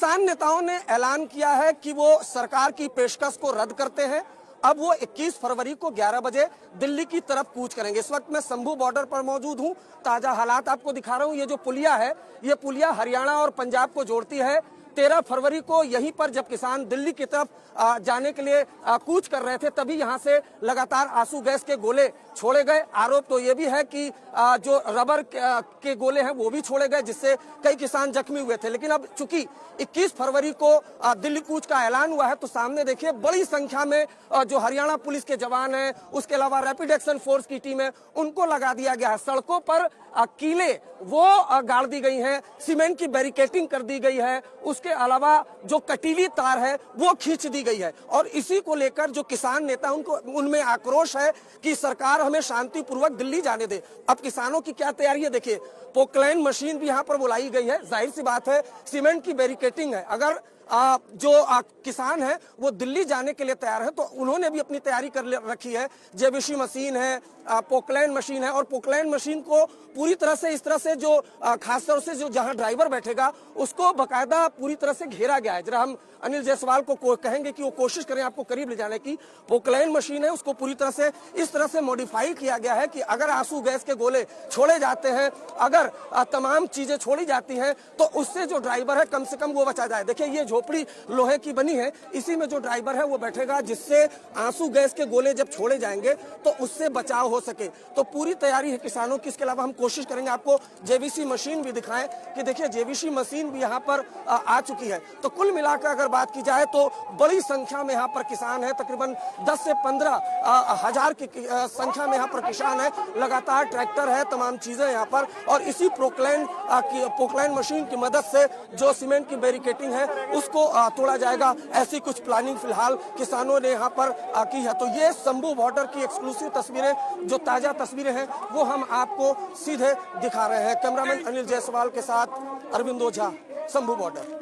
किसान नेताओं ने ऐलान किया है कि वो सरकार की पेशकश को रद्द करते हैं। अब वो 21 फरवरी को 11 बजे दिल्ली की तरफ कूच करेंगे। इस वक्त मैं शंभू बॉर्डर पर मौजूद हूं। ताजा हालात आपको दिखा रहा हूं। ये जो पुलिया है, ये पुलिया हरियाणा और पंजाब को जोड़ती है। 13 फरवरी को यहीं पर जब किसान दिल्ली की तरफ जाने के लिए कूच कर रहे थे, तभी यहां से लगातार आंसू गैस के गोले छोड़े गए। आरोप तो ये भी है कि जो रबर के गोले हैं वो भी छोड़े गए, जिससे कई किसान जख्मी हुए थे। लेकिन अब चूंकि 21 फरवरी को दिल्ली कूच का ऐलान हुआ है, तो सामने देखिए बड़ी संख्या में जो हरियाणा पुलिस के जवान हैं, उसके अलावा रैपिड एक्शन फोर्स की टीम है, उनको लगा दिया गया है। सड़कों पर कीले वो गाड़ दी गई हैं, सीमेंट की बैरिकेटिंग कर दी गई है, उसके अलावा जो कटीली तार है वो खींच दी गई है। और इसी को लेकर जो किसान नेता उनको उनमें आक्रोश है कि सरकार हमें शांतिपूर्वक दिल्ली जाने दे। अब किसानों की क्या तैयारी है देखिए, पोकलैंड मशीन भी यहाँ पर बुलाई गई है। जाहिर सी बात है, सीमेंट की बैरिकेटिंग है। अगर जो किसान है वो दिल्ली जाने के लिए तैयार है, तो उन्होंने भी अपनी तैयारी कर रखी है। जेबीसी मशीन है, पोकलैंड मशीन है, और पोकलैंड मशीन को पूरी तरह से इस तरह से जो खासतौर से जो जहां ड्राइवर बैठेगा उसको बकायदा पूरी तरह से घेरा गया है। जरा हम अनिल जायसवाल को कहेंगे कि वो कोशिश करें आपको करीब ले जाने की। पोकलैंड मशीन है, उसको पूरी तरह से इस तरह से मॉडिफाई किया गया है कि अगर आंसू गैस के गोले छोड़े जाते हैं, अगर तमाम चीजें छोड़ी जाती हैं, तो उससे जो ड्राइवर है कम से कम वो बचा जाए। देखिए ये झोपड़ी लोहे की बनी है, इसी में जो ड्राइवर है वो बैठेगा, जिससे आंसू गैस के गोले जब छोड़े जाएंगे तो उससे बचाव हो सके। तो पूरी तैयारी है किसानों की। इसके अलावा हम कोशिश करेंगे आपको जेबीसी मशीन भी दिखाएं कि देखिए जेबीसी मशीन भी यहाँ पर आ चुकी है। तो कुल मिलाकर अगर बात की जाए तो बड़ी संख्या में यहाँ पर किसान है, तकरीबन 10 से 15 हजार की संख्या में यहाँ पर किसान है। लगातार ट्रैक्टर है, तमाम चीजें यहाँ पर, और इसी पोकलैंड मशीन की मदद से जो सीमेंट की बैरिकेटिंग है उसको तोड़ा जाएगा। ऐसी कुछ प्लानिंग फिलहाल किसानों ने यहाँ पर की है। तो ये शंभू बॉर्डर की एक्सक्लूसिव तस्वीरें, जो ताजा तस्वीरें हैं, वो हम आपको सीधे दिखा रहे हैं। कैमरामैन अनिल जायसवाल के साथ अरविंद ओझा, शंभू बॉर्डर।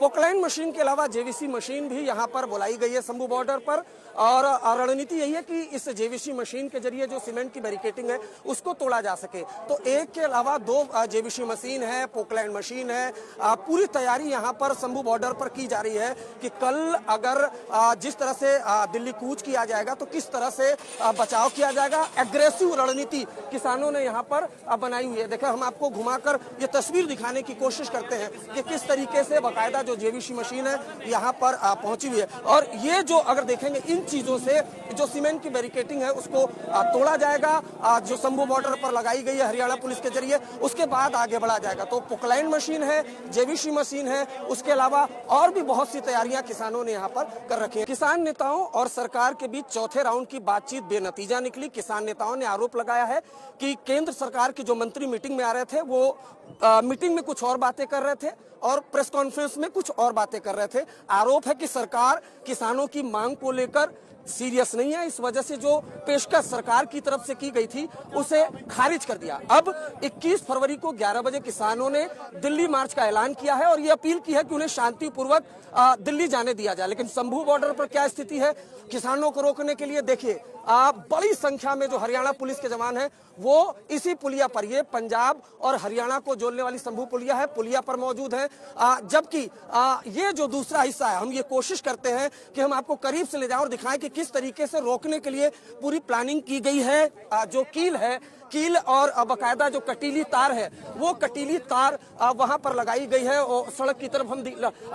पोकलैंड मशीन के अलावा जेवीसी मशीन भी यहाँ पर बुलाई गई है शंभू बॉर्डर पर, और रणनीति यही है कि इस जेवीसी मशीन के जरिए जो सीमेंट की बैरिकेटिंग है उसको तोड़ा जा सके। तो एक के अलावा 2 जेवीसी मशीन है, पोकलैंड मशीन है। पूरी तैयारी यहाँ पर शंभू बॉर्डर पर की जा रही है कि कल अगर जिस तरह से दिल्ली कूच किया जाएगा तो किस तरह से बचाव किया जाएगा। एग्रेसिव रणनीति किसानों ने यहाँ पर बनाई हुई है। देखिए हम आपको घुमाकर ये तस्वीर दिखाने की कोशिश करते हैं कि किस तरीके से बाकायदा जो जेवीसी मशीन है यहाँ पर पहुंची हुई है। और ये जो अगर देखेंगे, इन चीजों से जो सीमेंट की बैरिकेटिंग है उसको तोड़ा जाएगा, जो शंभू बॉर्डर पर लगाई गई है हरियाणा पुलिस के जरिए, उसके बाद आगे बढ़ा जाएगा। तो पोकलैंड मशीन है, जेवीसी मशीन है, उसके अलावा और भी बहुत सी तैयारियां किसानों ने यहाँ पर कर रखी है। किसान नेताओं और सरकार के बीच चौथे राउंड की बातचीत बेनतीजा निकली। किसान नेताओं ने आरोप लगाया है कि केंद्र सरकार के जो मंत्री मीटिंग में आ रहे थे वो मीटिंग में कुछ और बातें कर रहे थे और प्रेस कॉन्फ्रेंस में कुछ और बातें कर रहे थे। आरोप है कि सरकार किसानों की मांग को लेकर सीरियस नहीं है, इस वजह से जो पेशकश सरकार की तरफ से की गई थी उसे खारिज कर दिया। अब 21 फरवरी को 11 बजे किसानों ने दिल्ली मार्च का ऐलान किया है और ये अपील की है कि उन्हें शांतिपूर्वक दिल्ली जाने दिया जाए। लेकिन शंभू बॉर्डर पर क्या स्थिति है किसानों को रोकने के लिए, देखिए बड़ी संख्या में जो हरियाणा पुलिस के जवान हैं वो इसी पुलिया पर, ये पंजाब और हरियाणा को जोड़ने वाली शंभू पुलिया है, पुलिया पर मौजूद है। जबकि ये जो दूसरा हिस्सा है, हम ये कोशिश करते हैं कि हम आपको करीब से ले जाएं और दिखाएं कि किस तरीके से रोकने के लिए पूरी प्लानिंग की गई है। जो कील और बाकायदा जो कटीली तार है वो कटीली तार वहां पर लगाई गई है। और सड़क की तरफ हम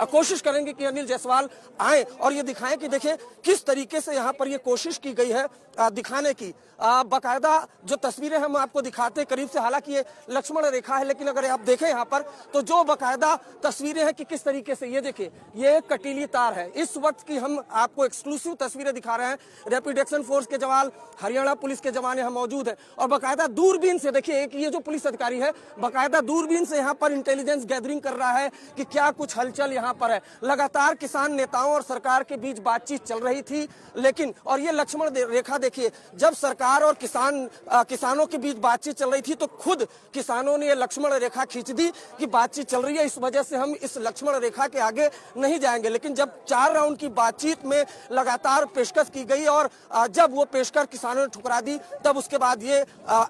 कोशिश करेंगे कि अनिल जायसवाल आए और ये दिखाएं कि देखिए किस तरीके से यहाँ पर ये कोशिश की गई है दिखाने की। बाकायदा जो तस्वीरें हम आपको दिखाते हैं करीब से, हालांकि ये लक्ष्मण रेखा है, लेकिन अगर आप देखें यहाँ पर तो जो बाकायदा तस्वीरें हैं कि किस तरीके से, ये देखिए ये कटीली तार है। इस वक्त की हम आपको एक्सक्लूसिव तस्वीरें दिखा रहे हैं। रैपिड एक्शन फोर्स के जवान, हरियाणा पुलिस के जवान यहाँ मौजूद है और बाकायदा दूरबीन से देखिए, एक ये जो पुलिस अधिकारी है बाकायदा दूरबीन से यहाँ पर इंटेलिजेंस गैदरिंग कर रहा है कि क्या कुछ हलचल यहाँ पर है। लगातार किसान नेताओं और सरकार के बीच बातचीत चल रही थी, लेकिन और ये लक्ष्मण रेखा देखिए, जब सरकार और किसानों के बीच बातचीत चल रही थी तो खुद किसानों ने ये लक्ष्मण रेखा खींच दी कि बातचीत चल रही है, इस वजह से हम इस लक्ष्मण रेखा के आगे नहीं जाएंगे। लेकिन जब 4 राउंड की बातचीत में लगातार पेशकश की गई और जब वो पेशकश किसानों ने ठुकरा दी, तब उसके बाद ये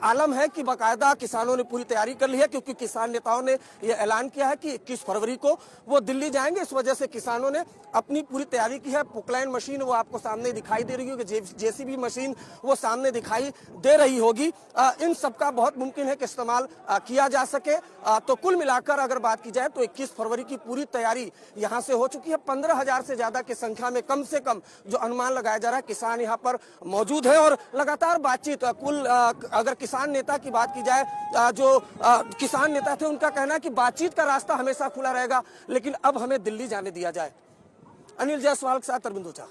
आलम है कि बाकायदा किसानों ने पूरी तैयारी कर ली है, क्योंकि किसान नेताओं ने यह ऐलान किया है कि 21 फरवरी को वो दिल्ली जाएंगे। इस वजह से किसानों ने अपनी पूरी तैयारी की है। पुकलैंड मशीन वो आपको सामने दिखाई दे रही होगी, जेसीबी मशीन वो सामने दिखाई दे रही होगी। इन सबका बहुत मुमकिन है कि इस्तेमाल किया जा सके। तो कुल मिलाकर अगर बात की जाए तो 21 फरवरी की पूरी तैयारी यहां से हो चुकी है। 15,000 से ज्यादा की संख्या में कम से कम जो अनुमान लगाया जा रहा है किसान यहां पर मौजूद है और लगातार बातचीत। कुल अगर किसान नेता की बात की जाए, जो किसान नेता थे उनका कहना है कि बातचीत का रास्ता हमेशा खुला रहेगा, लेकिन अब हमें दिल्ली जाने दिया जाए। अनिल जायसवाल के साथ अरविंद ओझा।